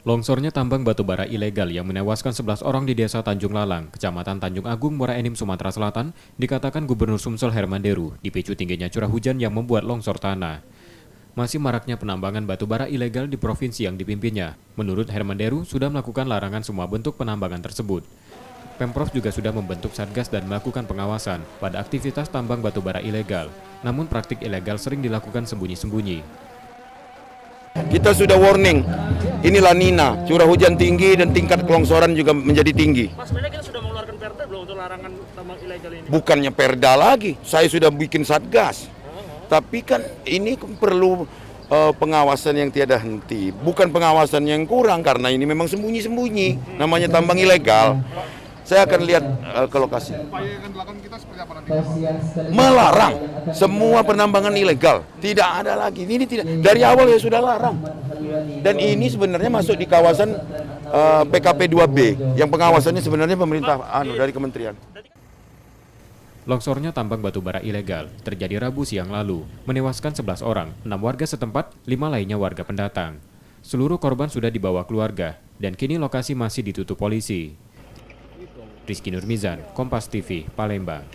Longsornya tambang batubara ilegal yang menewaskan 11 orang di Desa Tanjung Lalang, Kecamatan Tanjung Agung, Muara Enim, Sumatera Selatan, dikatakan Gubernur Sumsel Herman Deru dipicu tingginya curah hujan yang membuat longsor tanah. Masih maraknya penambangan batubara ilegal di provinsi yang dipimpinnya. Menurut Herman Deru, sudah melakukan larangan semua bentuk penambangan tersebut. Pemprov juga sudah membentuk satgas dan melakukan pengawasan pada aktivitas tambang batubara ilegal. Namun praktik ilegal sering dilakukan sembunyi-sembunyi. Kita sudah warning, ini La Nina, curah hujan tinggi dan tingkat kelongsoran juga menjadi tinggi. Mas, sebenarnya kita sudah mengeluarkan perda belum untuk larangan tambang ilegal ini? Bukannya perda lagi, saya sudah bikin satgas. Tapi kan ini perlu pengawasan yang tiada henti. Bukan pengawasan yang kurang karena ini memang sembunyi-sembunyi, namanya tambang ilegal. Saya akan lihat ke lokasi. Upaya yang akan dilakukan kita seperti apa nanti? Melarang semua penambangan ilegal. Tidak ada lagi. Ini tidak, dari awal ya sudah larang. Dan ini sebenarnya masuk di kawasan PKP 2B yang pengawasannya sebenarnya pemerintah dari kementerian. Longsornya tambang batubara ilegal terjadi Rabu siang lalu, menewaskan 11 orang, 6 warga setempat, 5 lainnya warga pendatang. Seluruh korban sudah dibawa keluarga, dan kini lokasi masih ditutup polisi. Rizky Nurmizan, Kompas TV, Palembang.